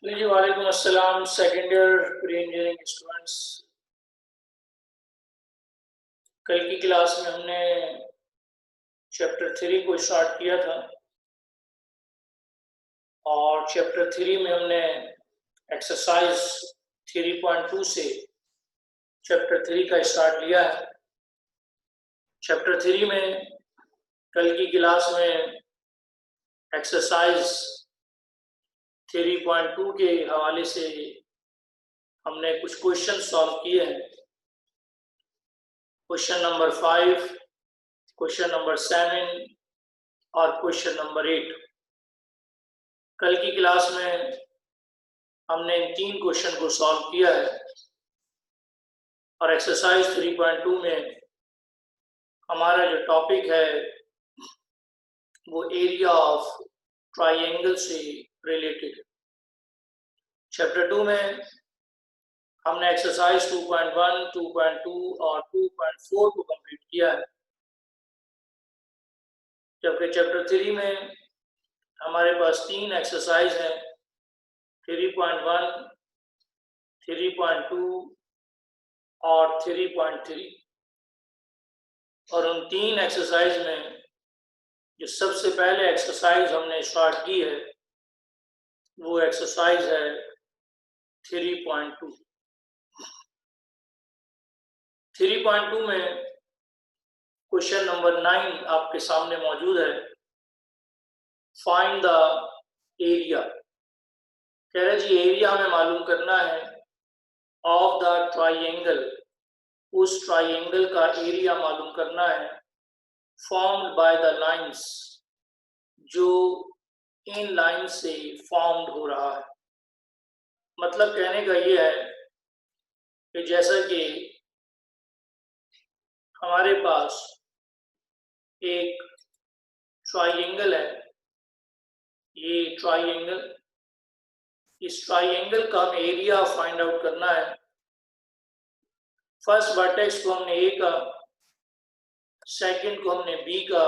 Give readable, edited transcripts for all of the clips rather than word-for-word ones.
जी वालेकुम अस्सलाम second year pre engineering students. कल की क्लास में हमने चैप्टर 3 को स्टार्ट किया था और चैप्टर 3 में हमने एक्सरसाइज 3.2 से चैप्टर 3 का स्टार्ट लिया है। चैप्टर 3 में कल की क्लास में एक्सरसाइज 3.2 के हवाले से हमने कुछ क्वेश्चन सॉल्व किए हैं। क्वेश्चन नंबर 5, क्वेश्चन नंबर 7 और क्वेश्चन नंबर 8। कल की क्लास में हमने इन 3 क्वेश्चन को सॉल्व किया है और एक्सरसाइज 3.2 में हमारा जो टॉपिक है वो एरिया ऑफ ट्राइंगल से रिलेटेड है। चैप्टर 2 में हमने एक्सरसाइज 2.1, 2.2 और 2.4 को कंप्लीट किया है, जबकि चैप्टर 3 में हमारे पास 3 एक्सरसाइज हैं, 3.1, 3.2 और 3.3। और उन 3 एक्सरसाइज में जो सबसे पहले एक्सरसाइज हमने स्टार्ट की है वो एक्सरसाइज है 3.2। 3.2 में क्वेश्चन नंबर 9 आपके सामने मौजूद है। Find the area. कह रहे जी एरिया हमें मालूम करना है ऑफ द ट्राइंगल, उस ट्राइंगल का एरिया मालूम करना है फॉर्म्ड बाय द लाइंस, जो इन लाइन से फॉर्म्ड हो रहा है। मतलब कहने का ये है कि जैसा कि हमारे पास एक ट्राइंगल है, ये ट्राइंगल, इस ट्राइंगल का हमें एरिया फाइंड आउट करना है। फर्स्ट वर्टेक्स को हमने ए का, सेकंड को हमने बी का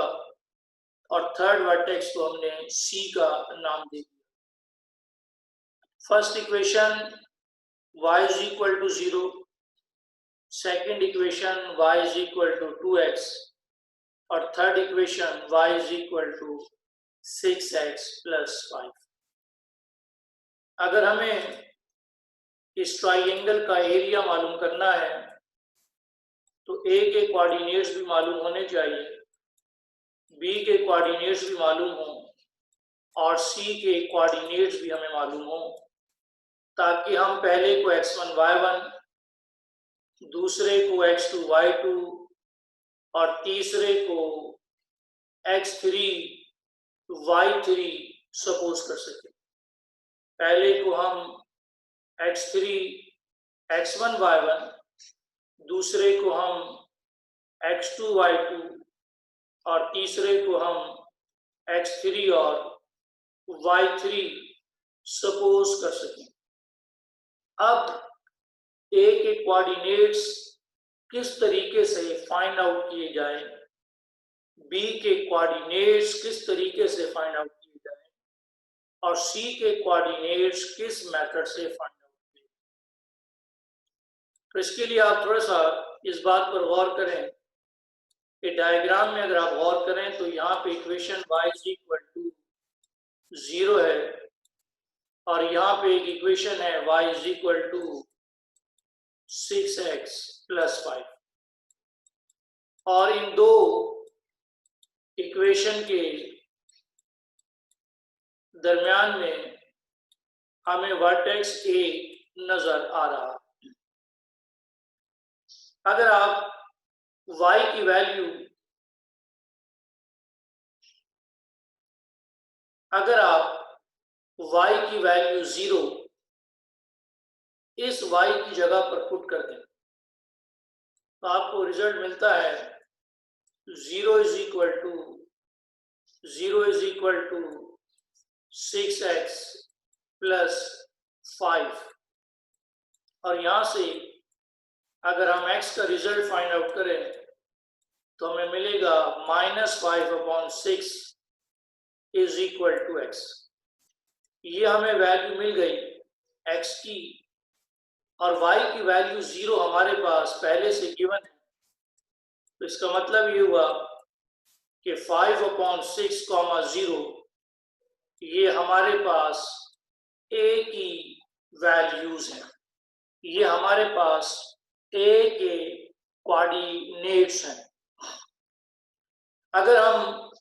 और थर्ड वर्टेक्स को हमने सी का नाम दे दिया। First equation y is equal to 0, second equation y is equal to 2x और third equation y is equal to 6x plus 5। अगर हमें इस ट्राइंगल का एरिया मालूम करना है तो a के कोऑर्डिनेट्स भी मालूम होने चाहिए, b के कोऑर्डिनेट्स भी मालूम हो और c के कोऑर्डिनेट्स भी हमें मालूम हो, ताकि हम पहले को x1 y1, दूसरे को x2 y2 और तीसरे को x3 y3 सपोज कर सकें। पहले को हम x3 x1 y1, दूसरे को हम x2 y2 और तीसरे को हम x3 और y3 सपोज कर सकें। अब a के कोऑर्डिनेट्स किस तरीके से फाइंड आउट किए जाए, b के कोऑर्डिनेट्स किस तरीके से फाइंड आउट किए जाए और c के कोऑर्डिनेट्स किस मेथड से फाइंड आउट किए जाए। तो इसके लिए आप थोड़ा सा इस बात पर गौर करें कि डायग्राम में अगर आप गौर करें तो यहाँ पे equation y is equal to 0 है और यहाँ पे एक इक्वेशन है y is equal to 6x plus 5 और इन दो इक्वेशन के दरमियान में हमें वर्टेक्स A नजर आ रहा है। अगर आप y की वैल्यू y 0 इस y की जगह पर पुट कर दें तो आपको रिजल्ट मिलता है 0 is equal to 6x plus 5 और यहां से अगर हम x का रिजल्ट फाइंड आउट करें तो हमें मिलेगा -5/6 इज इक्वल टू x। ये हमें वैल्यू मिल गई x की और y की वैल्यू 0 हमारे पास पहले से गिवन है। तो इसका मतलब ये हुआ कि 5/6, 0 ये हमारे पास a की वैल्यूज हैं, ये हमारे पास a के कोऑर्डिनेट्स हैं। अगर हम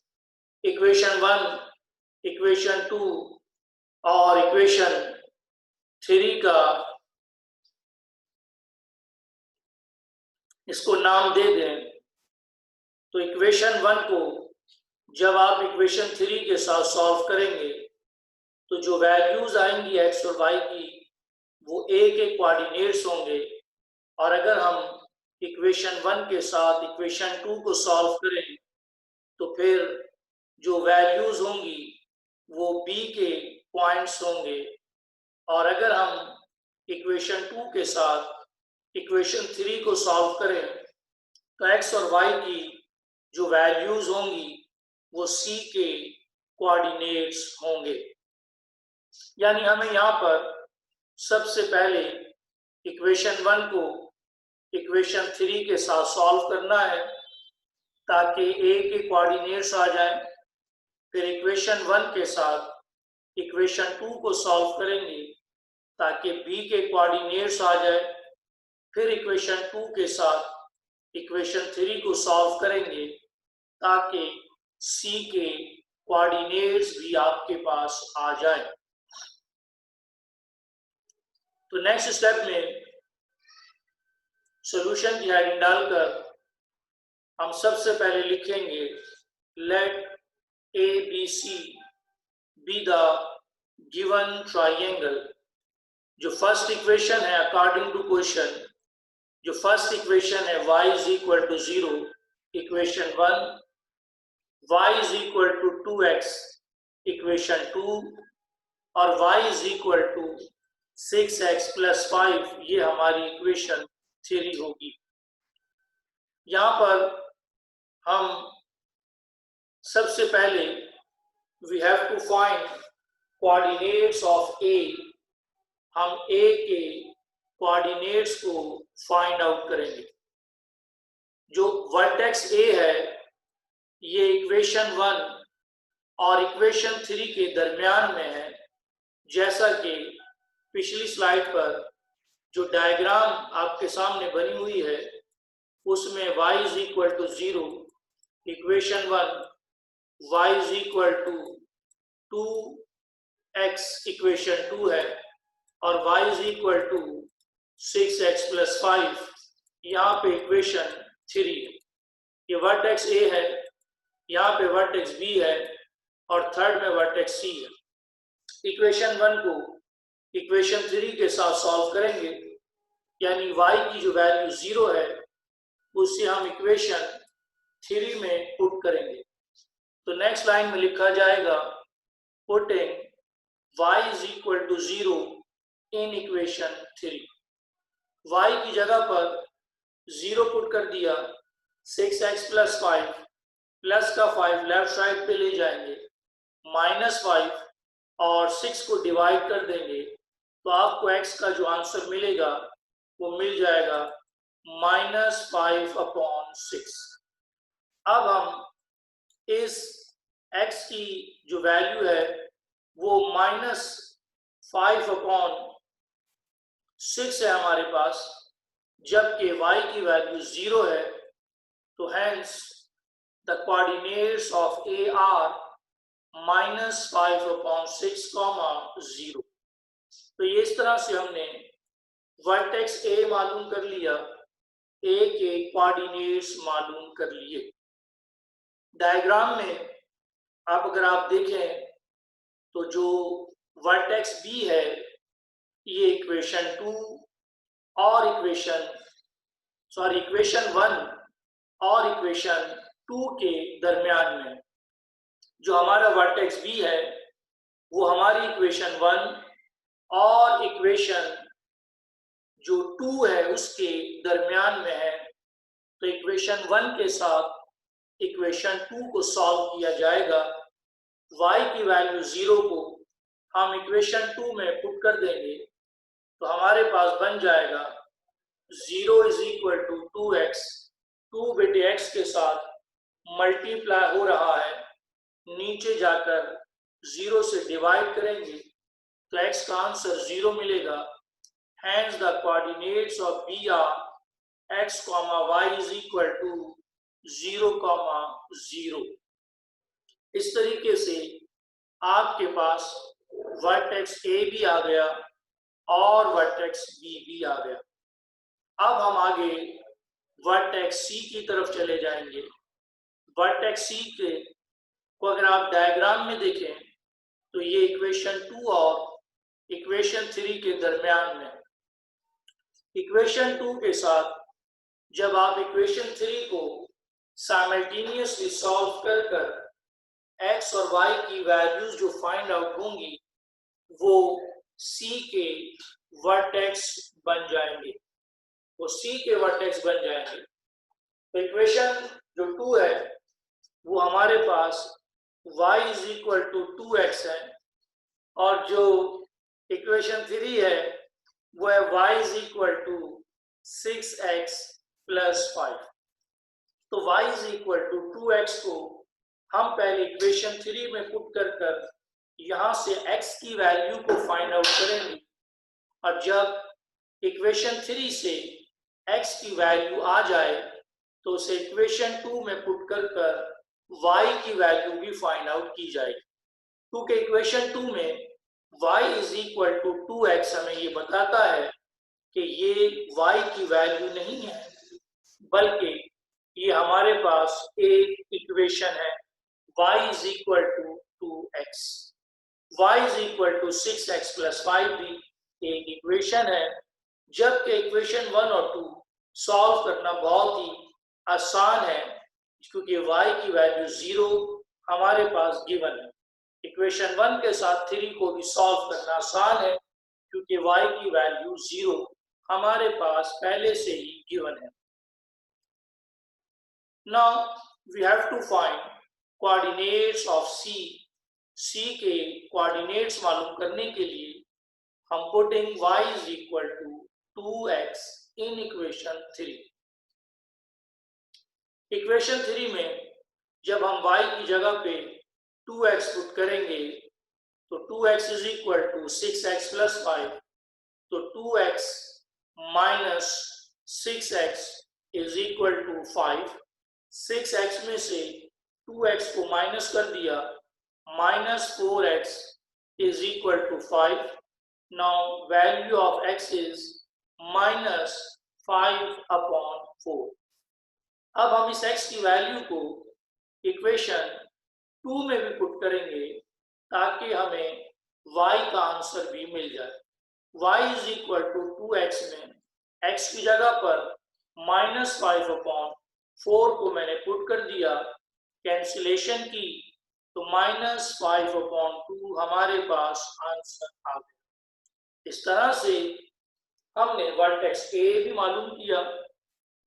इक्वेशन 1, इक्वेशन 2 और इक्वेशन 3 का इसको नाम दे दें तो इक्वेशन 1 को जब आप इक्वेशन 3 के साथ सॉल्व करेंगे तो जो वैल्यूज आएंगी x और y की वो a के कोऑर्डिनेट्स होंगे और अगर हम इक्वेशन 1 के साथ इक्वेशन 2 को सॉल्व करें तो फिर जो वैल्यूज होंगी वो b के पॉइंट्स होंगे और अगर हम इक्वेशन 2 के साथ इक्वेशन 3 को सॉल्व करें तो x और y की जो वैल्यूज होंगी वो c के कोऑर्डिनेट्स होंगे। यानी हमें यहाँ पर सबसे पहले इक्वेशन 1 को इक्वेशन 3 के साथ सॉल्व करना है ताकि a के कोऑर्डिनेट्स आ जाएं। फिर इक्वेशन 1 के साथ इक्वेशन 2 को सॉल्व करेंगे ताकि b के कोऑर्डिनेट्स आ जाए। फिर इक्वेशन 2 के साथ इक्वेशन 3 को सॉल्व करेंगे ताकि c के कोऑर्डिनेट्स भी आपके पास आ जाए। तो नेक्स्ट स्टेप में सॉल्यूशन की हेडिंग डालकर हम सबसे पहले लिखेंगे let a b c be the given triangle. जो फर्स्ट इक्वेशन है अकॉर्डिंग टू क्वेश्चन, जो फर्स्ट इक्वेशन है y is equal to 0, equation 1, y is equal to 2x, equation 2, और y is equal to 6x plus 5, ये हमारी equation 3 होगी। यहाँ पर हम सबसे पहले we have to find coordinates of A. हम ए के कोऑर्डिनेट्स को फाइंड आउट करेंगे। जो वर्टेक्स ए है ये इक्वेशन 1 और इक्वेशन 3 के दरमियान में है। जैसा कि पिछली स्लाइड पर जो डायग्राम आपके सामने बनी हुई है उसमें y is equal to 0, equation 1, y is equal to 2x, equation 2 है, और y is equal to 6x plus 5, यहाँ पे इक्वेशन 3 है। ये वर्टेक्स ए है, यहाँ पे वर्टेक्स बी है, और थर्ड में वर्टेक्स सी है। इक्वेशन 1 को इक्वेशन 3 के साथ सॉल्व करेंगे, यानी y की जो वैल्यू 0 है उससे हम इक्वेशन 3 में पुट करेंगे। तो नेक्स्ट लाइन में लिखा जाएगा putting y is equal to 0 in equation 3। y की जगह पर 0 पुट कर दिया, 6x प्लस 5, प्लस का 5 लेफ्ट साइड पे ले जाएंगे, माइनस 5 और 6 को डिवाइड कर देंगे, तो आपको x का जो आंसर मिलेगा वो मिल जाएगा -5/6। अब हम इस x की जो वैल्यू है वो -5/6 है हमारे पास, जबकि y की वैल्यू 0 है। तो hence the coordinates of A R -5/6, 0। तो ये इस तरह से हमने वर्टेक्स ए मालूम कर लिया, ए के कोऑर्डिनेट्स मालूम कर लिए। डायग्राम में अब अगर आप देखें तो जो वर्टेक्स बी है ये इक्वेशन 2 और इक्वेशन 1 और इक्वेशन 2 के दरमियान में। जो हमारा वर्टेक्स बी है वो हमारी इक्वेशन 1 और इक्वेशन जो 2 है उसके दरमियान में है। तो इक्वेशन 1 के साथ इक्वेशन 2 को सॉल्व किया जाएगा। y की वैल्यू 0 को हम इक्वेशन 2 में पुट कर देंगे, तो हमारे पास बन जाएगा 0 इज इक्वल टू 2x, 2 बेटे x के साथ मल्टीप्लाई हो रहा है, नीचे जाकर 0 से डिवाइड करेंगे तो x का आंसर 0 मिलेगा। Hence the coordinates of B are x, y is equal to 0, 0। इस तरीके से आपके पास वर्टेक्स ए भी आ गया और वर्टेक्स बी भी आ गया। अब हम आगे वर्टेक्स सी की तरफ चले जाएंगे। वर्टेक्स सी के को अगर आप डायग्राम में देखें तो ये इक्वेशन 2 और इक्वेशन 3 के दरमियान में। इक्वेशन 2 के साथ जब आप इक्वेशन 3 को साइमल्टेनियसली सॉल्व कर x और y की वैल्यूज जो फाइंड आउट होंगी वो C के वर्टेक्स बन जाएंगे, वो C के वर्टेक्स बन जाएंगे। तो इक्वेशन जो 2 है वो हमारे पास y is equal to 2x है, और जो इक्वेशन 3 है वो है y is equal to 6x plus 5। तो y is equal to 2x को हम पहले इक्वेशन 3 में पुट कर यहाँ से x की वैल्यू को फाइंड आउट करेंगे, और जब इक्वेशन 3 से x की वैल्यू आ जाए तो उसे इक्वेशन 2 में पुट कर y की वैल्यू भी फाइंड आउट की जाएगी। क्योंकि इक्वेशन 2 में y is equal to 2x हमें ये बताता है कि ये y की वैल्यू नहीं है, बल्कि ये हमारे पास एक इक्वेशन है y is equal to 2x। y is equal to 6x plus 5 भी एक इक्वेशन है, जबकि इक्वेशन 1 और 2 सॉल्व करना बहुत ही आसान है क्योंकि y की वैल्यू 0 हमारे पास गिवन है। इक्वेशन 1 के साथ 3 को भी सॉल्व करना आसान है क्योंकि y की वैल्यू 0 हमारे पास पहले से ही गिवन है। Now we have to find coordinates of C के कोऑर्डिनेट्स मालूम करने के लिए हम putting y is equal to 2x in equation 3। Equation 3 में जब हम y की जगह पे 2x पुट करेंगे तो 2x is equal to 6x plus 5, तो 2x minus 6x is equal to 5। 6x में से 2x को माइनस कर दिया, minus 4x is equal to 5। Now value of x is minus 5/4। अब हम इस x की वैल्यू को इक्वेशन 2 में भी पुट करेंगे ताकि हमें y का आंसर भी मिल जाए। y is equal to 2x में x की जगह पर माइनस 5/4 को मैंने पुट कर दिया, कैंसिलेशन की तो माइनस 5/2 हमारे पास आंसर आ गया। इस तरह से हमने वर्टेक्स A भी मालूम किया,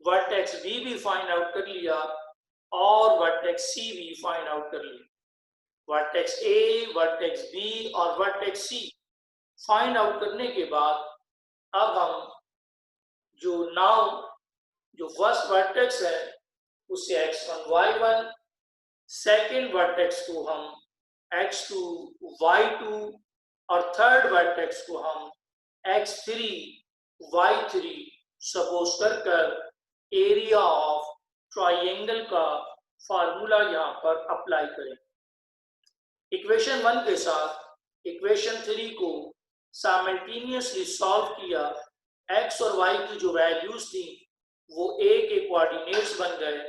वर्टेक्स B भी फाइंड आउट कर लिया और वर्टेक्स C भी फाइंड आउट कर लिया। वर्टेक्स A, वर्टेक्स B और वर्टेक्स C फाइंड आउट करने के बाद अब हम जो फर्स्ट वर्टेक्स है उसे x1 y1, सेकेंड वर्टेक्स को हम x2 y2 और थर्ड वर्टेक्स को हम x3 y3 सपोज कर एरिया ऑफ ट्राइंगल का फार्मूला यहाँ पर अप्लाई करें। इक्वेशन 1 के साथ इक्वेशन 3 को साइमल्टेनियसली सॉल्व किया। x और y की जो वैल्यूज थी वो a के कोऑर्डिनेट्स बन गए।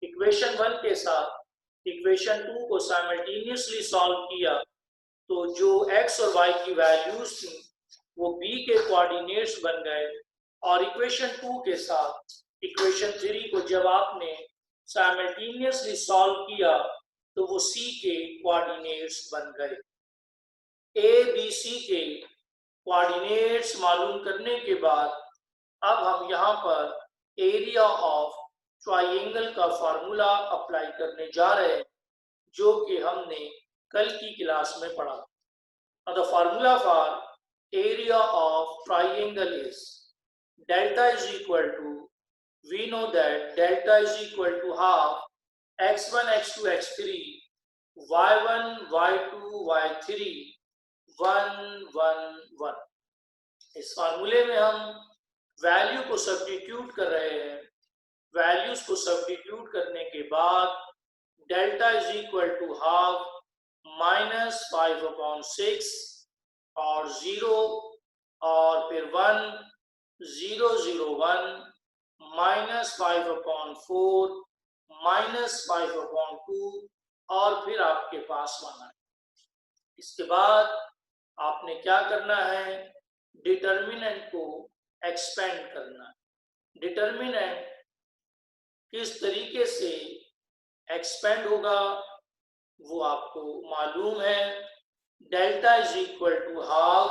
इक्वेशन 1 के साथ इक्वेशन 2 को साइमल्टेनियसली सॉल्व किया तो जो x और y की वैल्यूज थी वो b के कोऑर्डिनेट्स बन गए, और इक्वेशन 2 के साथ इक्वेशन 3 को जब आपने साइमल्टेनियसली सॉल्व किया तो वो c के कोऑर्डिनेट्स बन गए। a b c के कोऑर्डिनेट्स मालूम करने के बाद अब हम यहाँ पर एरिया ऑफ ट्राइंगल का फार्मूला अप्लाई करने जा रहे हैं जो कि हमने कल की क्लास में पढ़ा। The formula for area of triangle is delta is equal to, we know that delta is equal to half x1 x2 x3 y1 y2 y3 1 1 1। इस फार्मूले में हम वैल्यू को सब्स्टिट्यूट कर रहे हैं। वैल्यूज को सब्स्टिट्यूट करने के बाद delta is equal to half minus 5/6 और 0 और फिर 1 0 0 1 माइनस 5/4 माइनस 5/2 और फिर आपके पास 1 है। इसके बाद आपने क्या करना है, डिटर्मिनेंट को एक्सपेंड करना। डिटर्मिनेंट किस तरीके से एक्सपेंड होगा वो आपको मालूम है। Delta is equal to half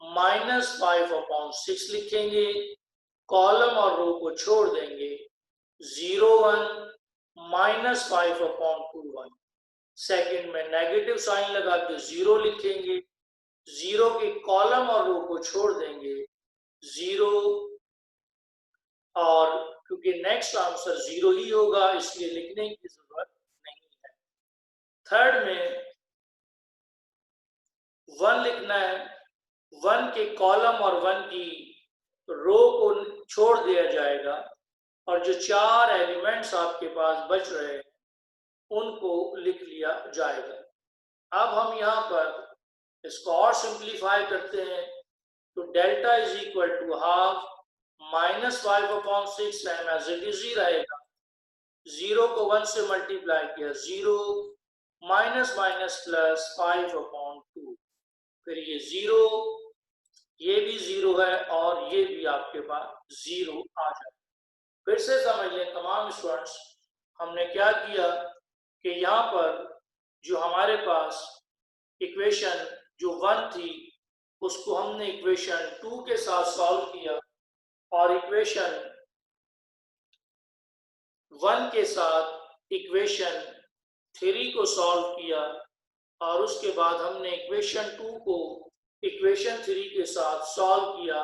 minus 5/6 लिखेंगे, कॉलम और रो को छोड़ देंगे, 0 1 माइनस 5/2 1। सेकेंड में नेगेटिव साइन लगा के 0 लिखेंगे, 0 के कॉलम और रो को छोड़ देंगे, 0, और क्योंकि नेक्स्ट आंसर 0 ही होगा इसलिए लिखने की जरूरत नहीं है। थर्ड में 1 लिखना है, 1 के कॉलम और 1 की रो को छोड़ दिया जाएगा और जो 4 एलिमेंट्स आपके पास बच रहे हैं उनको लिख लिया जाएगा। अब हम यहाँ पर इसको और सिंप्लीफाई करते हैं तो delta is equal to half minus 5/6 time as it is ही रहेगा, 0 को 1 से मल्टीप्लाई किया 0 माइनस माइनस प्लस 5/2, फिर ये 0, ये भी 0 है और ये भी आपके पास 0 आ जाए। फिर से समझ लें तमाम स्टूडेंट्स, हमने क्या किया कि यहाँ पर जो हमारे पास इक्वेशन जो 1 थी उसको हमने इक्वेशन 2 के साथ सॉल्व किया और इक्वेशन 1 के साथ इक्वेशन 3 को सॉल्व किया और उसके बाद हमने इक्वेशन 2 को इक्वेशन 3 के साथ सॉल्व किया,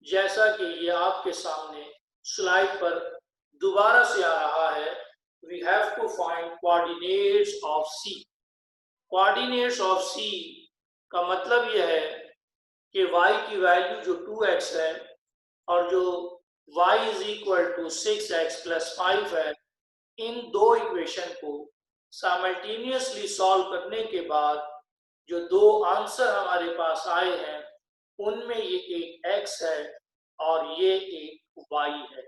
जैसा कि ये आपके सामने स्लाइड पर दोबारा से आ रहा है। We have to find coordinates of C. Coordinates of C का मतलब यह है कि y की वैल्यू जो 2x है और जो y is equal to 6x plus 5 है, इन दो इक्वेशन को साइमल्टेनियसली सॉल्व करने के बाद जो दो आंसर हमारे पास आए हैं उनमें ये एक x है और ये एक y है।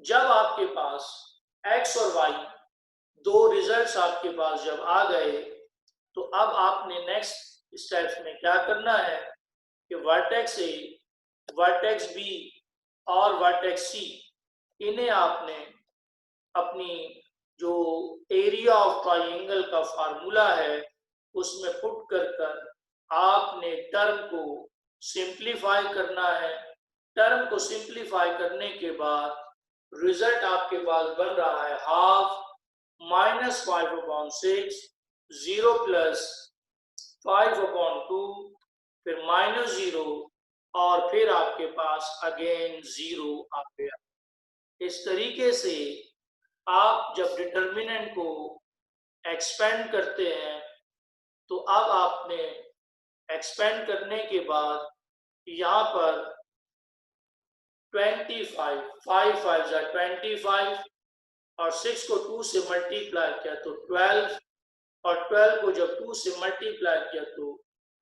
जब आपके पास x और y दो रिजल्ट्स आपके पास जब आ गए तो अब आपने नेक्स्ट स्टेप्स में क्या करना है कि वर्टेक्स ए, वर्टेक्स बी और वर्टेक्स सी, इन्हें आपने अपनी जो एरिया ऑफ ट्राइंगल का फार्मूला है उसमें पुट कर आपने टर्म को सिंप्लीफाई करना है। टर्म को सिंप्लीफाई करने के बाद रिजल्ट आपके पास बन रहा है हाफ माइनस 5/6, 0 प्लस 5/2, फिर माइनस 0 और फिर आपके पास अगेन 0 आ गया। इस तरीके से आप जब डिटर्मिनेंट को एक्सपेंड करते हैं तो अब आपने एक्सपेंड करने के बाद यहाँ पर 25, 5 5 जा 25 और 6 को 2 से मल्टीप्लाई किया तो 12 और 12 को जब 2 से मल्टीप्लाई किया तो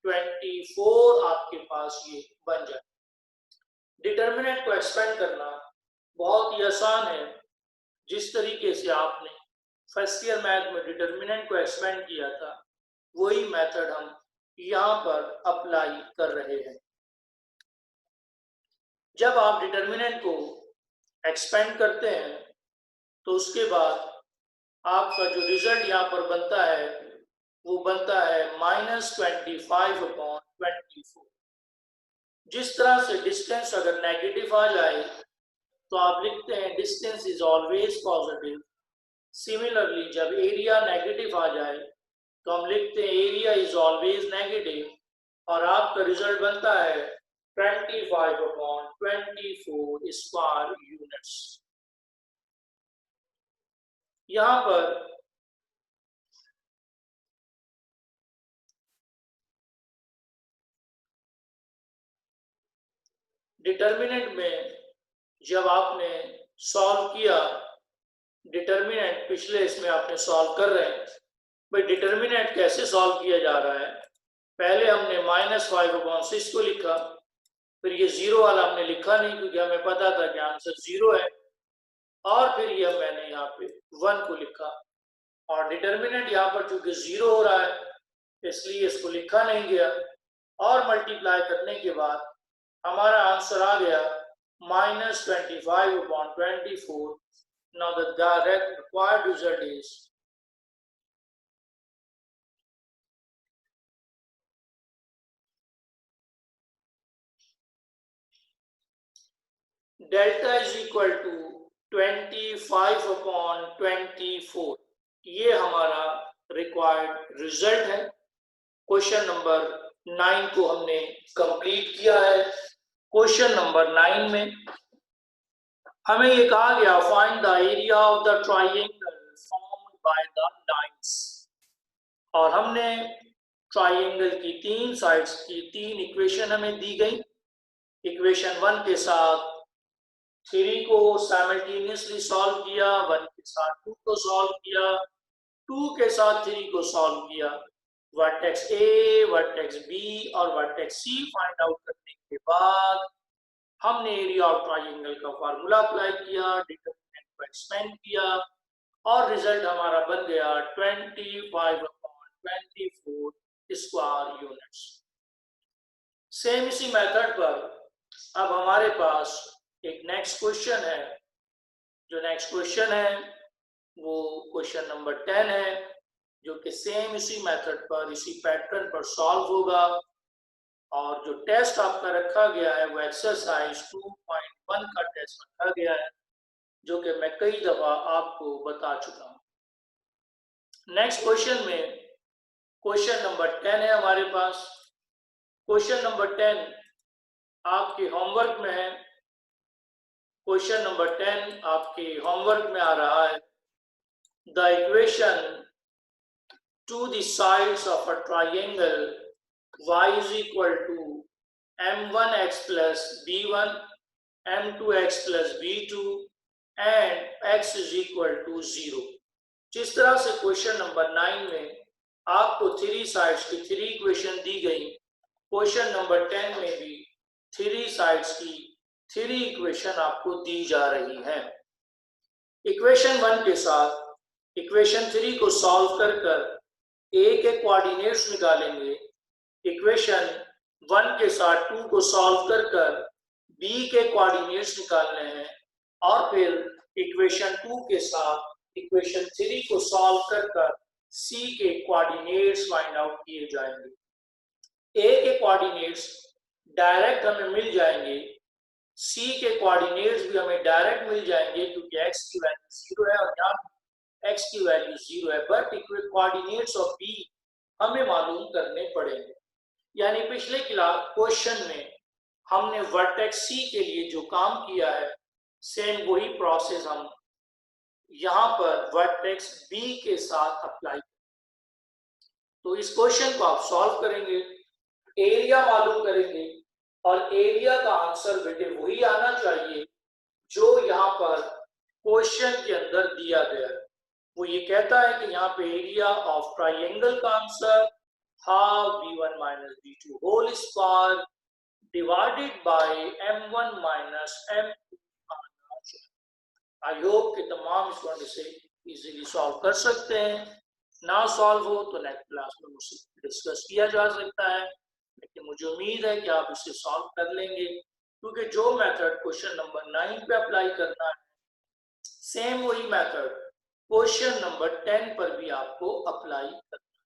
24 आपके पास ये बन जाए। डिटर्मिनेंट को एक्सपेंड करना बहुत ही आसान है। जिस तरीके से आपने फर्स्ट ईयर मैथ में डिटर्मिनेंट को एक्सपेंड किया था वही मेथड हम यहाँ पर अप्लाई कर रहे हैं। जब आप डिटर्मिनेंट को एक्सपेंड करते हैं तो उसके बाद आपका जो रिजल्ट यहाँ पर बनता है वो बनता है -25/24। जिस तरह से डिस्टेंस अगर नेगेटिव आ जाए तो आप लिखते हैं distance is always positive. Similarly जब एरिया नेगेटिव आ जाए तो हम लिखते हैं एरिया इज ऑलवेज नेगेटिव और आपका रिजल्ट बनता है 25/24 स्क्वायर यूनिट्स। यहां पर डिटर्मिनेंट में जब आपने सॉल्व किया, डिटर्मिनेंट पिछले इसमें आपने सॉल्व कर रहे हैं, भाई डिटर्मिनेंट कैसे सॉल्व किया जा रहा है। पहले हमने -5/6 को लिखा, फिर ये 0 वाला हमने लिखा नहीं क्योंकि हमें पता था कि आंसर 0 है, और फिर ये मैंने यहाँ पे 1 को लिखा और डिटर्मिनेंट यहाँ पर चूंकि 0 हो रहा है इसलिए इसको लिखा नहीं गया और मल्टीप्लाई करने के बाद हमारा आंसर आ गया -25/24। Now the direct required result is delta is equal to 25/24। ये हमारा रिक्वायर्ड रिजल्ट है। क्वेश्चन नंबर 9 को हमने कंप्लीट किया है। क्वेश्चन नंबर 9 में हमें ये कहा गया find the area of the triangle formed by the lines, और हमने ट्राइंगल की 3 साइड्स की 3 इक्वेशन हमें दी गई। इक्वेशन 1 के साथ 3 को साइमल्टेनियसली सॉल्व किया, 1 के साथ 2 को सॉल्व किया, 2 के साथ 3 को सॉल्व किया। वर्टेक्स ए, वर्टेक्स बी और वर्टेक्स सी फाइंड आउट करने के बाद हमने एरिया ऑफ ट्राइंगल का फार्मूला अप्लाई किया, डिटरमिनेंट को एक्सपेंड किया और रिजल्ट हमारा बन गया 25/24 24 स्क्वायर यूनिट्स। सेम इसी मेथड पर अब हमारे पास एक नेक्स्ट क्वेश्चन है। जो नेक्स्ट क्वेश्चन है वो क्वेश्चन नंबर 10 है, जो कि सेम इसी मेथड पर, इसी पैटर्न पर सॉल्व होगा। और जो टेस्ट आपका रखा गया है वो एक्सरसाइज 2.1 का टेस्ट रखा गया है, जो कि मैं कई दफा आपको बता चुका हूं। नेक्स्ट क्वेश्चन में क्वेश्चन नंबर 10 है हमारे पास। क्वेश्चन नंबर 10 आपके होमवर्क में है। क्वेश्चन नंबर 10 आपके होमवर्क में आ रहा है। The equation to the sides of a triangle y is equal to m1x plus b1, m2x plus b2 and x is equal to 0। जिस तरह से क्वेश्चन नंबर 9 में आपको 3 साइड्स की 3 इक्वेशन दी गई, क्वेश्चन नंबर 10 में भी 3 साइड्स की 3 इक्वेशन आपको दी जा रही हैं। इक्वेशन 1 के साथ इक्वेशन 3 को सॉल्व कर ए के कोऑर्डिनेट्स निकालेंगे। इक्वेशन 1 के साथ 2 को सॉल्व कर बी के कोऑर्डिनेट्स निकालने हैं, और फिर इक्वेशन 2 के साथ इक्वेशन 3 को सॉल्व कर सी के कोऑर्डिनेट्स फाइंड आउट किए जाएंगे। ए के कोऑर्डिनेट्स डायरेक्ट हमें मिल जाएंगे, सी के कोऑर्डिनेट्स भी हमें डायरेक्ट मिल जाएंगे, क्योंकि एक्स की वैल्यू 0 है और यहाँ x की वैल्यू 0 है, बट कोऑर्डिनेट्स ऑफ b हमें मालूम करने पड़ेंगे। यानी पिछले क्वेश्चन में हमने वर्टेक्स c के लिए जो काम किया है, सेम वही प्रोसेस हम यहाँ पर वर्टेक्स b के साथ अप्लाई। तो इस क्वेश्चन को आप सॉल्व करेंगे, एरिया मालूम करेंगे, और एरिया का आंसर बेटे वही आना चाहिए जो यहाँ पर क्वेश्चन के अंदर दिया गया है। वो ये कहता है कि यहाँ पे एरिया ऑफ ट्राइंगल का answer half b1 minus b2 whole square divided by m1 minus m2। I hope कि तमाम स्टूडेंट इसे इजीली सॉल्व कर सकते हैं। ना सॉल्व हो तो नेक्स्ट क्लास में मुझसे डिस्कस किया जा सकता है, लेकिन मुझे उम्मीद है कि आप इसे सॉल्व कर लेंगे, क्योंकि जो मेथड क्वेश्चन नंबर 9 पे अप्लाई करना है, सेम वही मेथड क्वेश्चन नंबर 10 पर भी आपको अप्लाई करना है।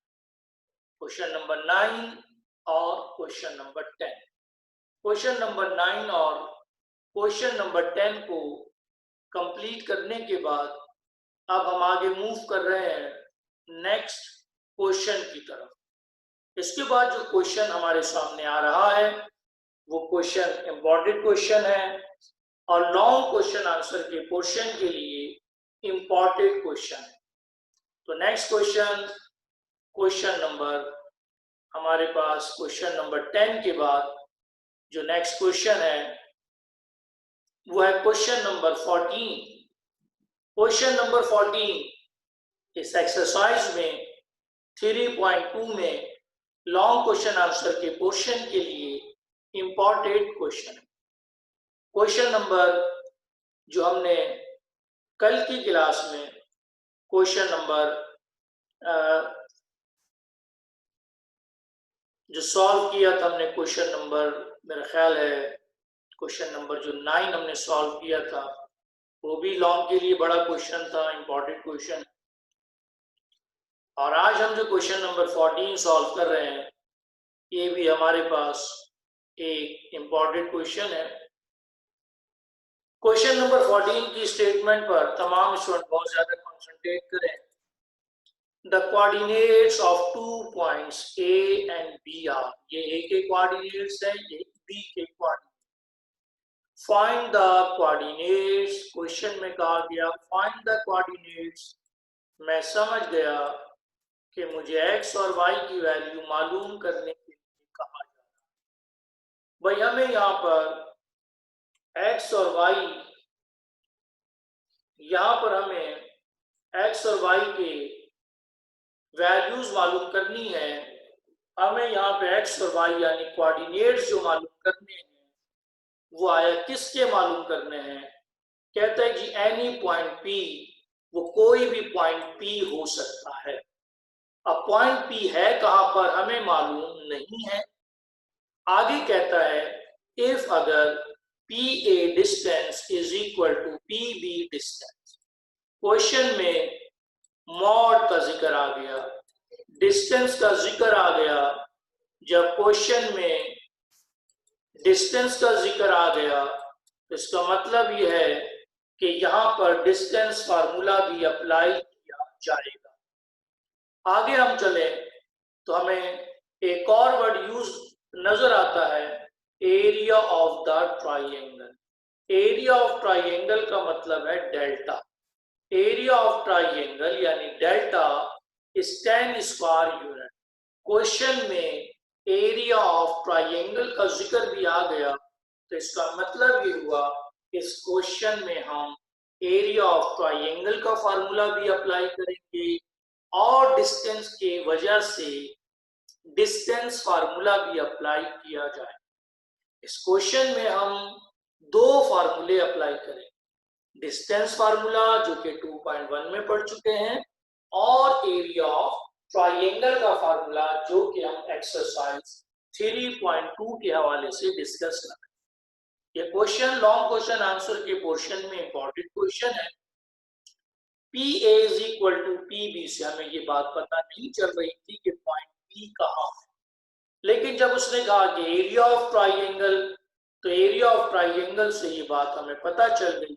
क्वेश्चन नंबर 9 और क्वेश्चन नंबर 10, क्वेश्चन नंबर 9 और क्वेश्चन नंबर 10 को कंप्लीट करने के बाद अब हम आगे मूव कर रहे हैं नेक्स्ट क्वेश्चन की तरफ। इसके बाद जो क्वेश्चन हमारे सामने आ रहा है वो क्वेश्चन इंपॉर्टेंट क्वेश्चन है, और लॉन्ग क्वेश्चन आंसर के पोर्शन के लिए इंपॉर्टेंट क्वेश्चन है। तो नेक्स्ट क्वेश्चन नंबर हमारे पास क्वेश्चन नंबर 10 के बाद जो नेक्स्ट क्वेश्चन है वो है क्वेश्चन नंबर 14। क्वेश्चन नंबर 14 इस एक्सरसाइज में 3.2 में लॉन्ग क्वेश्चन आंसर के पोर्शन के लिए इंपॉर्टेंट क्वेश्चन है। क्वेश्चन नंबर जो हमने कल की क्लास में क्वेश्चन नंबर जो सॉल्व किया था हमने, क्वेश्चन नंबर मेरा ख्याल है क्वेश्चन नंबर जो 9 हमने सॉल्व किया था, वो भी लॉन्ग के लिए बड़ा क्वेश्चन था, इंपॉर्टेंट क्वेश्चन। और आज हम जो क्वेश्चन नंबर 14 सॉल्व कर रहे हैं, ये भी हमारे पास एक इंपॉर्टेंट क्वेश्चन है। क्वेश्चन नंबर 14 की स्टेटमेंट पर तमाम स्टूडेंट बहुत ज्यादा कंसंट्रेट करें। The coordinates of 2 points A and B are, ये A के कोऑर्डिनेट्स हैं, ये B के coordinates. Find the coordinates, question में कहा गया फाइंड द कोऑर्डिनेट्स। मैं समझ गया कि मुझे x और y की वैल्यू मालूम करने के लिए कहा जा रहा है। भाई हमें यहाँ पर x और y, यहाँ पर हमें x और y के वैल्यूज मालूम करनी है। हमें यहाँ पे x और y यानी कोऑर्डिनेट्स जो मालूम करने हैं वो आया किसके मालूम करने हैं? कहता है जी एनी पॉइंट P, वो कोई भी पॉइंट P हो सकता है। अब पॉइंट पी है कहां पर हमें मालूम नहीं है। आगे कहता है इफ अगर P A distance is equal to P B distance, question में मॉड का जिक्र आ गया, डिस्टेंस का जिक्र आ गया। जब क्वेश्चन में डिस्टेंस का जिक्र आ गया तो इसका मतलब यह है कि यहां पर डिस्टेंस फार्मूला भी अप्लाई किया जाएगा। आगे हम चले तो हमें एक और वर्ड यूज नजर आता है, area of the triangle. Area of triangle का मतलब है डेल्टा। एरिया ऑफ ट्राइंगल यानी delta is 10 square unit. Question में एरिया ऑफ ट्राइंगल का जिक्र भी आ गया तो इसका मतलब ये हुआ इस क्वेश्चन में हम एरिया ऑफ ट्राइंगल का फार्मूला भी अप्लाई करेंगे और डिस्टेंस के वजह से डिस्टेंस फार्मूला भी अप्लाई किया जाए। इस क्वेश्चन में हम दो फार्मूले अप्लाई करें, डिस्टेंस फार्मूला जो कि 2.1 में पढ़ चुके हैं और एरिया ऑफ ट्राइंगल का फार्मूला जो कि हम एक्सरसाइज 3.2 के हवाले से डिस्कस कर रहे हैं। ये क्वेश्चन लॉन्ग क्वेश्चन आंसर के पोर्शन में इंपॉर्टेंट क्वेश्चन है। P A is equal to P B से हमें ये बात पता नहीं चल रही थी कि पॉइंट पी कहाँ है, लेकिन जब उसने कहा कि एरिया ऑफ ट्राइंगल, तो एरिया ऑफ ट्राइंगल से ये बात हमें पता चल गई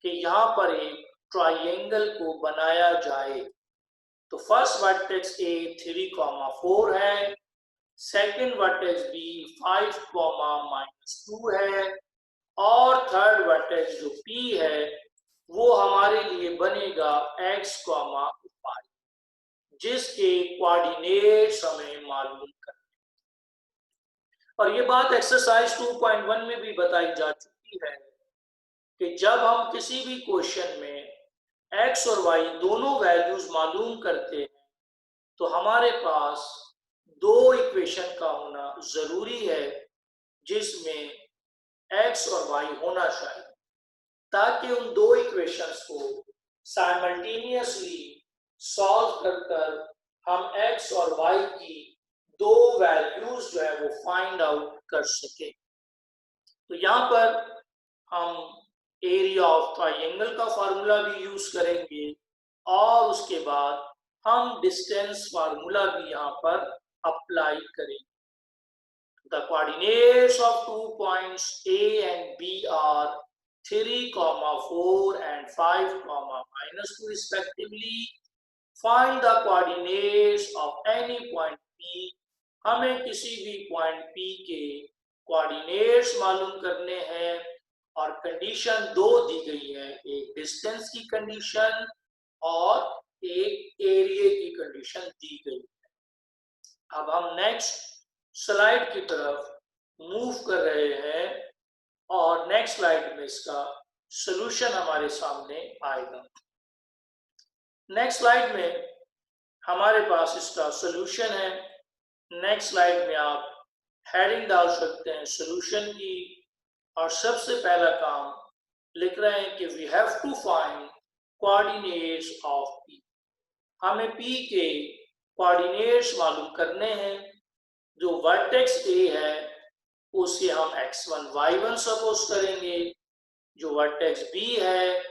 कि यहाँ पर एक ट्राइंगल को बनाया जाए। तो फर्स्ट वर्टेक्स ए 3,4 है, सेकंड वर्टेक्स बी 5,-2 है और थर्ड वर्टेक्स जो पी है वो हमारे लिए बनेगा x, 5, जिसके कोऑर्डिनेट्स हमें मालूम करने। और ये बात एक्सरसाइज 2.1 में भी बताई जा चुकी है कि जब हम किसी भी क्वेश्चन में x और y दोनों वैल्यूज मालूम करते हैं तो हमारे पास दो इक्वेशन का होना जरूरी है जिसमें x और y होना चाहिए, ताकि उन दो इक्वेशंस को साइमल्टेनियसली सॉल्व कर हम x और y की दो वैल्यूज जो है वो फाइंड आउट कर सके। तो यहाँ पर हम एरिया ऑफ ट्राइंगल का फार्मूला भी यूज करेंगे और उसके बाद हम डिस्टेंस फार्मूला भी यहाँ पर अप्लाई करेंगे। The coordinates of 2 points A and B are 3, 4 and 5, -2 respectively. Find the coordinates of any point P. हमें किसी भी पॉइंट P के कोऑर्डिनेट्स मालूम करने हैं और कंडीशन दो दी गई है, एक डिस्टेंस की कंडीशन और एक एरिया की कंडीशन दी गई है। अब हम नेक्स्ट स्लाइड की तरफ मूव कर रहे हैं और नेक्स्ट स्लाइड में इसका सॉल्यूशन हमारे सामने आएगा। नेक्स्ट स्लाइड में हमारे पास इसका सॉल्यूशन है। नेक्स्ट स्लाइड में आप हेडिंग डाल सकते हैं सॉल्यूशन की और सबसे पहला काम लिख रहे हैं कि we have to find coordinates of P. हमें पी के कोऑर्डिनेट्स मालूम करने हैं। जो वर्टेक्स ए है उसे हम x1 y1 सपोज करेंगे, जो वर्टेक्स बी है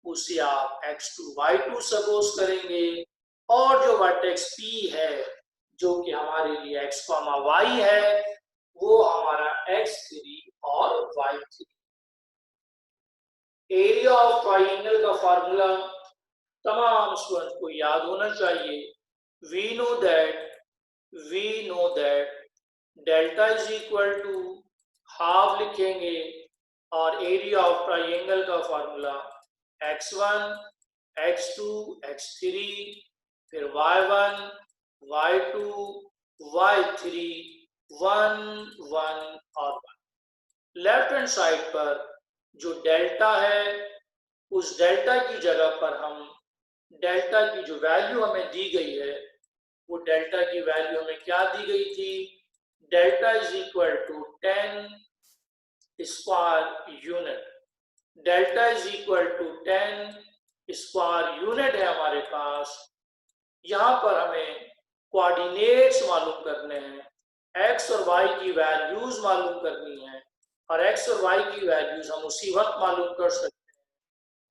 उसे आप x2 y2 सपोज करेंगे और जो वर्टेक्स पी है जो कि हमारे लिए x, y है वो हमारा x3 और y3। एरिया ऑफ ट्राइंगल का फार्मूला तमाम स्टूडेंट्स को याद होना चाहिए। We know that delta is equal to half लिखेंगे और एरिया ऑफ ट्राइंगल का फार्मूला x1, x2, x3 फिर y1, y2, y3, 1, 1 और 1। लेफ्ट हैंड साइड पर जो डेल्टा है उस डेल्टा की जगह पर हम डेल्टा की जो वैल्यू हमें दी गई है वो डेल्टा की वैल्यू हमें क्या दी गई थी, delta is equal to 10 square unit. Delta is equal to 10 square unit है हमारे पास। यहाँ पर हमें कोऑर्डिनेट्स मालूम करने हैं, एक्स और वाई की वैल्यूज मालूम करनी है, और एक्स और वाई की वैल्यूज हम उसी वक्त मालूम कर सकते हैं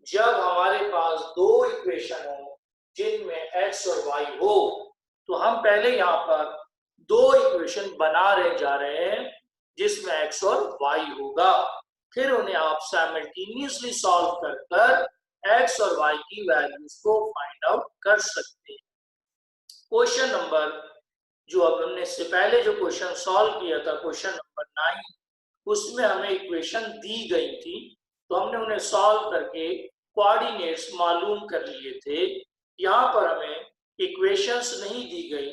जब हमारे पास दो इक्वेशन हो जिनमें एक्स और वाई हो। तो हम पहले यहाँ पर दो इक्वेशन बना रहे जा रहे हैं जिसमें एक्स और वाई होगा, फिर उन्हें आप साइमल्टेनियसली सॉल्व कर कर एक्स और वाई की वैल्यूज को फाइंड आउट कर सकते हैं। क्वेश्चन नंबर जो अब हमने इससे पहले जो क्वेश्चन सॉल्व किया था, क्वेश्चन नंबर 9, उसमें हमें इक्वेशन दी गई थी, तो हमने उन्हें सॉल्व करके कोऑर्डिनेट्स मालूम कर लिए थे। यहाँ पर हमें इक्वेशंस नहीं दी गई,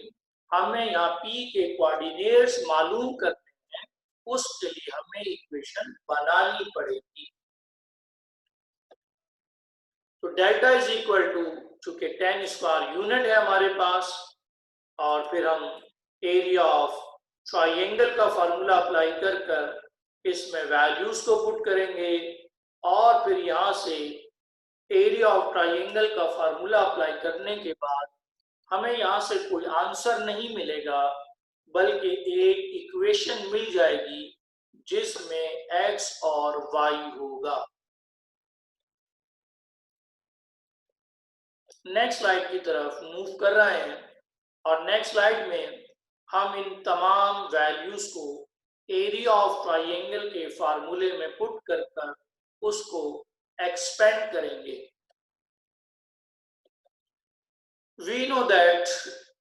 हमें यहाँ पी के कोऑर्डिनेट्स मालूम करने हैं, उसके लिए हमें इक्वेशन बनानी पड़ेगी। तो डेल्टा इज इक्वल टू, चूंकि 10 स्क्वायर यूनिट है हमारे पास, और फिर हम एरिया ऑफ ट्राइंगल का फार्मूला अप्लाई कर कर इसमें वैल्यूज को पुट करेंगे, और फिर यहां से एरिया ऑफ ट्राइंगल का फार्मूला अप्लाई करने के बाद हमें यहां से कोई आंसर नहीं मिलेगा, बल्कि एक इक्वेशन मिल जाएगी जिसमें x और y होगा। नेक्स्ट स्लाइड की तरफ मूव कर रहे हैं, और नेक्स्ट स्लाइड में हम इन तमाम वैल्यूज को एरिया ऑफ ट्राइंगल के फार्मूले में पुट कर उसको एक्सपेंड करेंगे। We know that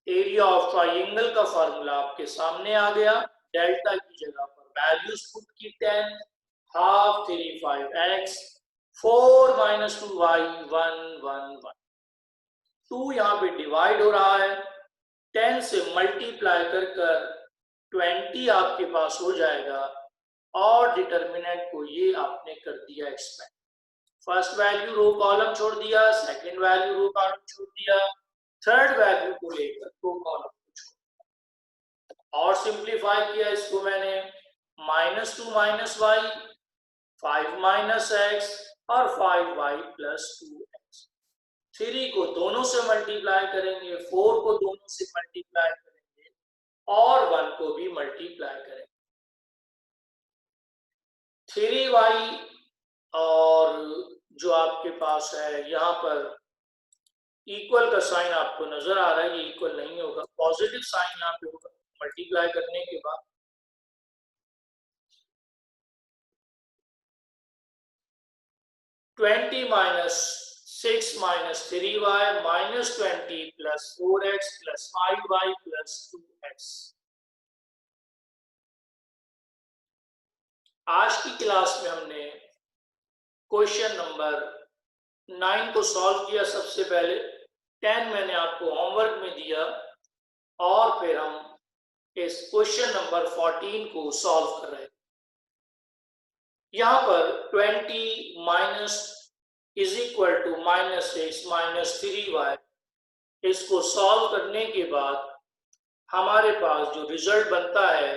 area of triangle का फार्मूला आपके सामने आ गया। डेल्टा की जगह पर वैल्यूज पुट की 10, हाफ 3 5x, 4 - 2y 1 1 1। 2 यहाँ पे डिवाइड हो रहा है, 10 से मल्टीप्लाई कर कर 20 आपके पास हो जाएगा, और डिटर्मिनेंट को ये आपने कर दिया expand. First value row column छोड़ दिया, सेकंड वैल्यू रो कॉलम छोड़ दिया, थर्ड वैल्यू को लेकर रो कॉलम को छोड़ दिया, और सिंप्लीफाई किया इसको मैंने। -2 - y, 5 - x और 5y + 2x। 3 को दोनों से मल्टीप्लाई करेंगे, 4 को दोनों से मल्टीप्लाई करेंगे, और 1 को भी मल्टीप्लाई करेंगे। 3y और जो आपके पास है यहाँ पर इक्वल का साइन आपको नजर आ रहा है, ये इक्वल नहीं होगा, पॉजिटिव साइन यहाँ पे होगा मल्टीप्लाई करने के बाद। 20 - 6 - 3y -20 + 4x + 5y + 2x। आज की क्लास में हमने क्वेश्चन नंबर 9 को सॉल्व किया सबसे पहले, 10 मैंने आपको होमवर्क में दिया, और फिर हम इस क्वेश्चन नंबर 14 को सॉल्व कर रहे हैं। यहाँ पर 20 इज इक्वल टू -6 - 3y, इसको सॉल्व करने के बाद हमारे पास जो रिजल्ट बनता है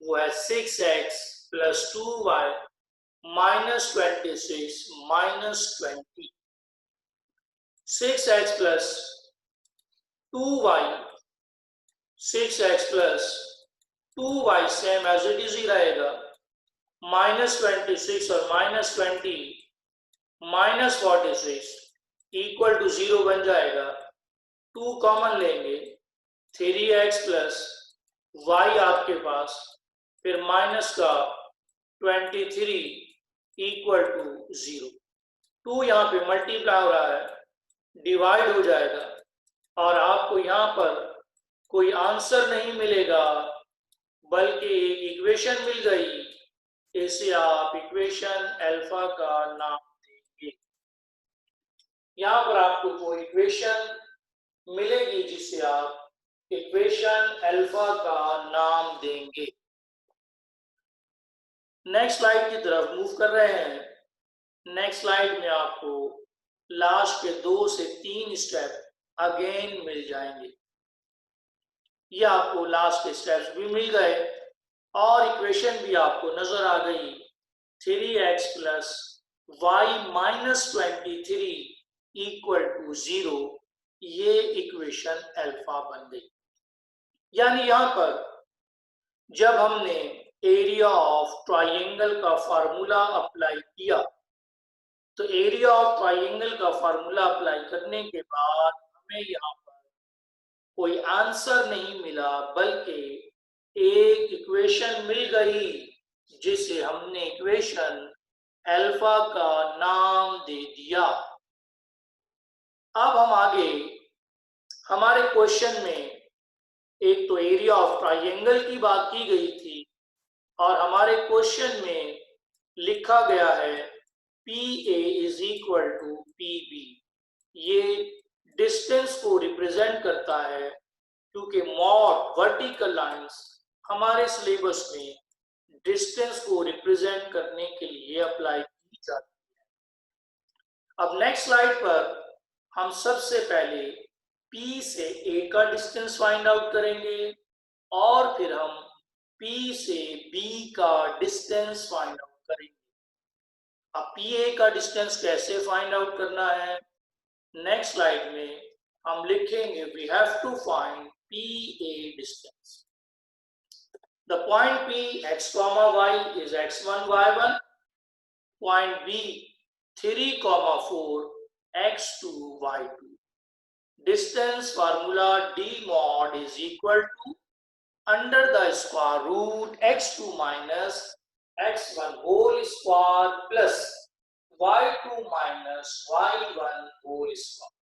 वो है 6x + 2y -26 -20। 6x + 2y, 6x + 2y same as it is ही रहेगा, -26 और -20 -46 इक्वल टू 0 बन जाएगा। 2 कॉमन लेंगे, 3x + y आपके पास, फिर माइनस का 23 इक्वल टू 0। 2 यहाँ पे मल्टीप्लाई हो रहा है, डिवाइड हो जाएगा, और आपको यहाँ पर कोई आंसर नहीं मिलेगा, बल्कि एक इक्वेशन मिल गई, इसे आप इक्वेशन अल्फा का नाम देंगे। यहाँ पर आपको कोई इक्वेशन मिलेगी जिसे आप इक्वेशन अल्फा का नाम देंगे। नेक्स्ट स्लाइड की तरफ मूव कर रहे हैं। नेक्स्ट स्लाइड में आपको लास्ट के 2 से 3 स्टेप अगेन मिल जाएंगे। ये आपको लास्ट के स्टेप्स भी मिल गए, और इक्वेशन भी आपको नजर आ गई, 3x + y -23 इक्वल टू 0। ये इक्वेशन अल्फा बन गई। यानी यहां पर जब हमने एरिया ऑफ ट्राइंगल का फार्मूला अप्लाई किया तो एरिया ऑफ ट्राइंगल का फार्मूला अप्लाई करने के बाद हमें यहाँ पर कोई आंसर नहीं मिला, बल्कि एक इक्वेशन मिल गई जिसे हमने इक्वेशन अल्फा का नाम दे दिया। अब हम आगे हमारे क्वेश्चन में एक तो एरिया ऑफ ट्राइंगल की बात की गई थी और हमारे क्वेश्चन में लिखा गया है PA is equal to PB। ये डिस्टेंस को रिप्रेजेंट करता है, क्योंकि मॉड वर्टिकल लाइंस हमारे सिलेबस में डिस्टेंस को रिप्रेजेंट करने के लिए अप्लाई की जाती है। अब नेक्स्ट स्लाइड पर हम सबसे पहले P से A का डिस्टेंस फाइंड आउट करेंगे और फिर हम P से B का डिस्टेंस फाइंड आउट करेंगे। अब PA का डिस्टेंस कैसे फाइंड आउट करना है, नेक्स्ट स्लाइड में हम लिखेंगे we have to find PA distance. The point P x comma y is x1 y1. Point B 3 comma 4 x2 y2. Distance formula D mod is equal to under the square root x2 minus x1 whole square plus y2 minus y1 whole square.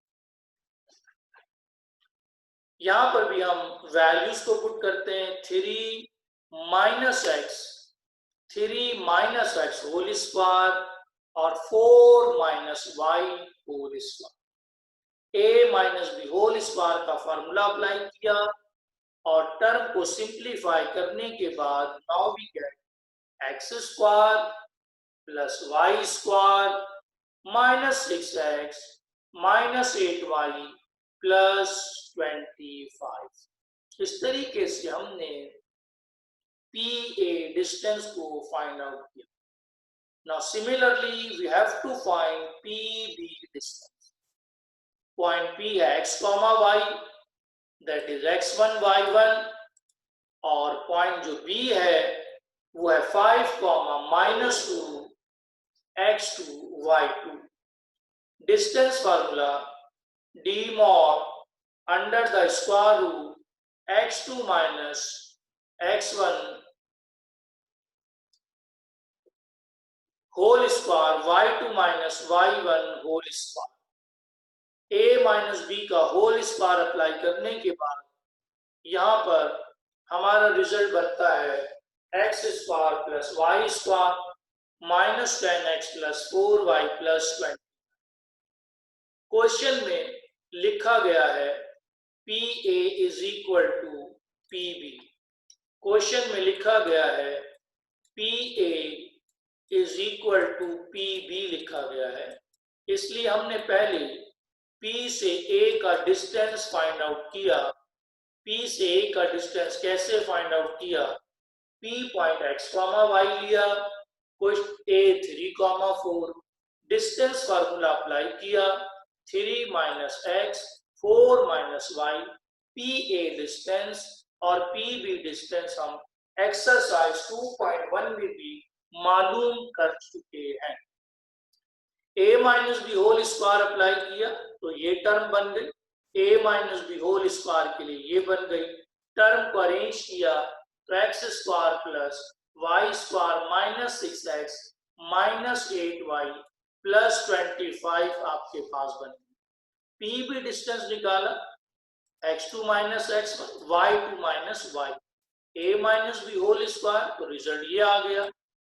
यहां पर भी हम values को put करते हैं 3 minus x whole square और 4 minus y whole square. A minus b whole square का formula apply किया और टर्म को सिंप्लीफाई करने के बाद now we get x square plus y square minus 6x minus 8y plus 25। इस तरीके से हमने PA डिस्टेंस को फाइंड आउट किया। Now similarly we have to find PB distance. Point P है x comma y, that is x1 y1, और point जो B है वो है 5 minus 2 x2 y2। Distance formula D mod under the square root x2 minus x1 whole square y2 minus y1 whole square. a minus b का whole square apply करने के बाद यहां पर हमारा रिजल्ट बनता है x square plus y square minus 10x plus 4y plus 20। Question में लिखा गया है PA is equal to PB। Question में लिखा गया है PA is equal to PB लिखा गया है, इसलिए हमने पहले P से A का डिस्टेंस फाइंड आउट किया। P से A का डिस्टेंस कैसे फाइंड आउट किया, P point x comma y लिया, A 3 comma 4, distance formula apply किया 3 minus x 4 minus y। PA distance और PB डिस्टेंस हम एक्सरसाइज 2.1 में भी मालूम कर चुके हैं। a minus b whole square apply किया तो ये टर्म बन गई, a minus b whole square के लिए ये बन गई। टर्म को अरेंज किया तो x square plus y square minus 6x minus 8y plus 25 आपके पास बन गई। PB डिस्टेंस निकाला x2 minus x1 y2 minus y, a minus b whole square तो रिजल्ट ये आ गया,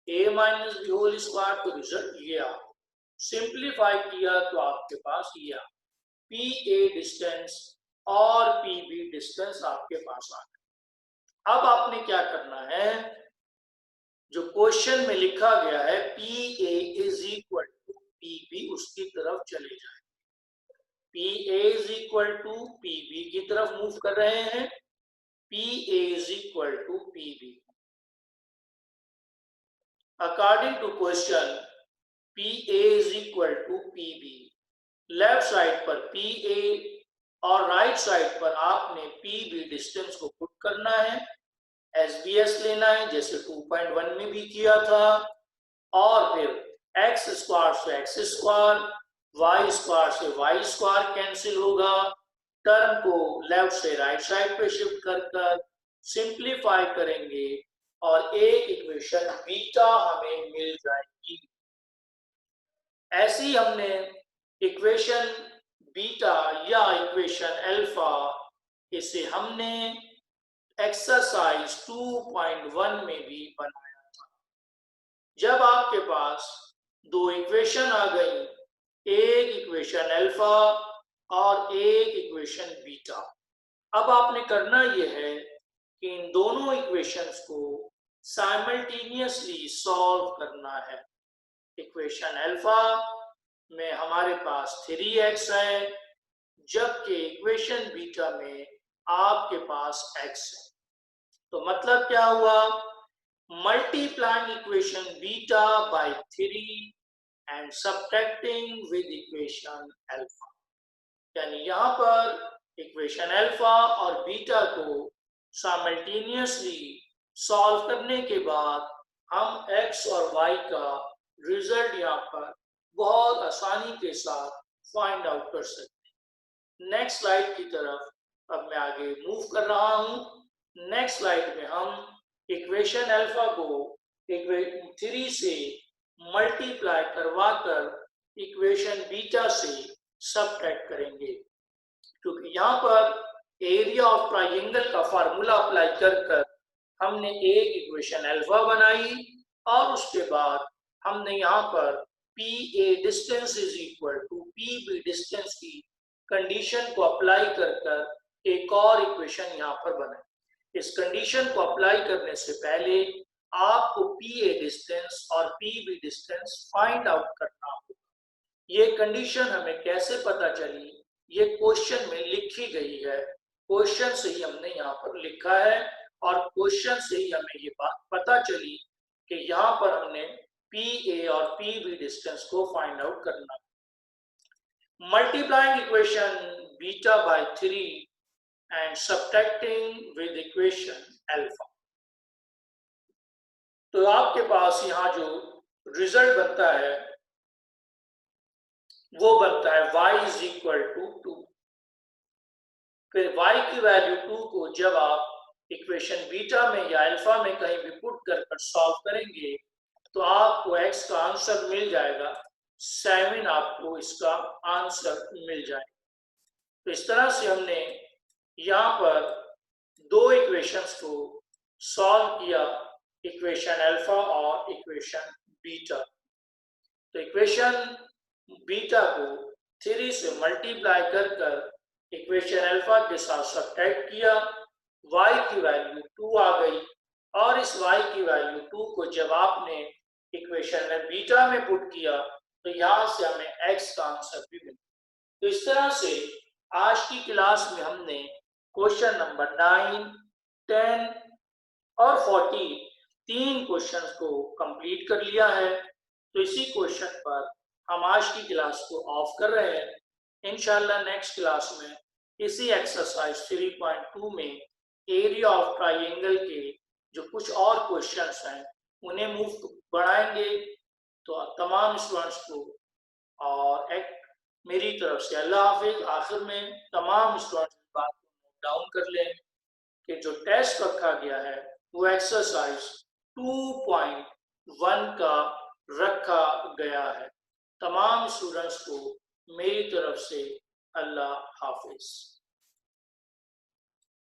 a minus b whole square तो रिजल्ट ये आ। सिंप्लीफाई किया तो आपके पास ये आ। PA डिस्टेंस और PB डिस्टेंस आपके पास आ गया। अब आपने क्या करना है, जो क्वेश्चन में लिखा गया है PA is equal to PB उसकी तरफ चले जाए। PA is equal to PB की तरफ मूव कर रहे हैं। PA is equal to PB। According to question, PA is equal to PB। Left side पर PA और राइट साइड पर आपने पी बी डिस्टेंस को पुट करना है, एसबीएस लेना है जैसे 2.1 में भी किया था, और फिर एक्स स्क्वायर से एक्स स्क्वायर, वाई स्क्वायर से वाई स्क्वायर कैंसिल होगा, टर्म को लेफ्ट से राइट साइड पे शिफ्ट कर कर सिंप्लीफाई करेंगे और एक इक्वेशन बीटा हमें मिल जाएगी। ऐसी हमने इक्वेशन बीटा या इक्वेशन अल्फा, इसे हमने एक्सरसाइज 2.1 में भी बनाया था। जब आपके पास दो इक्वेशन आ गई, एक इक्वेशन अल्फा और एक इक्वेशन बीटा, अब आपने करना यह है कि इन दोनों इक्वेशंस को साइमल्टेनियसली सॉल्व करना है। इक्वेशन अल्फा में हमारे पास 3x है, जबकि इक्वेशन बीटा में आपके पास x है। तो मतलब क्या हुआ, multiplying equation beta by 3 and subtracting with equation alpha, यानी यहां पर इक्वेशन अल्फा और बीटा को साइमल्टेनियसली सॉल्व करने के बाद हम x और y का रिजल्ट यहाँ पर बहुत आसानी के साथ फाइंड आउट कर सकते हैं। नेक्स्ट स्लाइड की तरफ अब मैं आगे मूव कर रहा हूं। नेक्स्ट स्लाइड में हम इक्वेशन अल्फा को 3 से मल्टीप्लाई करवाकर इक्वेशन बीटा से सबट्रैक्ट करेंगे, क्योंकि यहाँ पर एरिया ऑफ ट्राइंगल का फार्मूला अप्लाई कर हमने एक इक्वेशन अल्फा बनाई और उसके बाद हमने यहाँ पर P A distance is equal to P B distance की कंडीशन को अप्लाई कर एक और इक्वेशन यहाँ पर बनाई। इस कंडीशन को अप्लाई करने से पहले आपको पी ए डिस्टेंस और P B distance find out करना होगा। ये कंडीशन हमें कैसे पता चली, ये क्वेश्चन में लिखी गई है, क्वेश्चन से ही हमने यहाँ पर लिखा है और क्वेश्चन से ही हमें ये बात पता चली कि यहाँ पर हमने पी ए और पी बी डिस्टेंस को फाइंड आउट करना। Multiplying equation beta by 3 and subtracting with equation alpha, तो आपके पास यहाँ जो रिजल्ट बनता है वो बनता है y इज इक्वल टू 2। फिर y की वैल्यू 2 को जब आप इक्वेशन बीटा में या अल्फा में कहीं भी पुट कर सॉल्व करेंगे तो आपको x का आंसर मिल जाएगा 7, आपको इसका आंसर मिल जाएगा। तो इस तरह से हमने यहाँ पर दो इक्वेशंस को सॉल्व किया, इक्वेशन अल्फा और इक्वेशन बीटा। तो इक्वेशन बीटा को 3 से मल्टीप्लाई कर इक्वेशन अल्फा के साथ सब्ट्रैक्ट किया, y की वैल्यू 2 आ गई और इस y की वैल्यू 2 को जब आपने इक्वेशन में बीटा में पुट किया तो यहाँ से हमें x का आंसर भी मिला। तो इस तरह से आज की क्लास में हमने क्वेश्चन नंबर 9, 10 और 40 तीन क्वेश्चंस को कंप्लीट कर लिया है। तो इसी क्वेश्चन पर हम आज की क्लास को ऑफ कर रहे हैं। इंशाल्लाह नेक्स्ट क्लास में इसी एक्सरसाइज 3.2 में एरिया ऑफ ट्राइंगल के जो कुछ और क्वेश्चंस हैं उन्हें बढ़ाएंगे। तो तमाम स्टूडेंट्स को और एक मेरी तरफ से अल्लाह हाफिज। आखिर में तमाम स्टूडेंट्स बात को नोट डाउन कर लें कि जो टेस्ट रखा गया है वो एक्सरसाइज 2.1 का रखा गया है। तमाम स्टूडेंट्स को मेरी तरफ से अल्लाह हाफिज।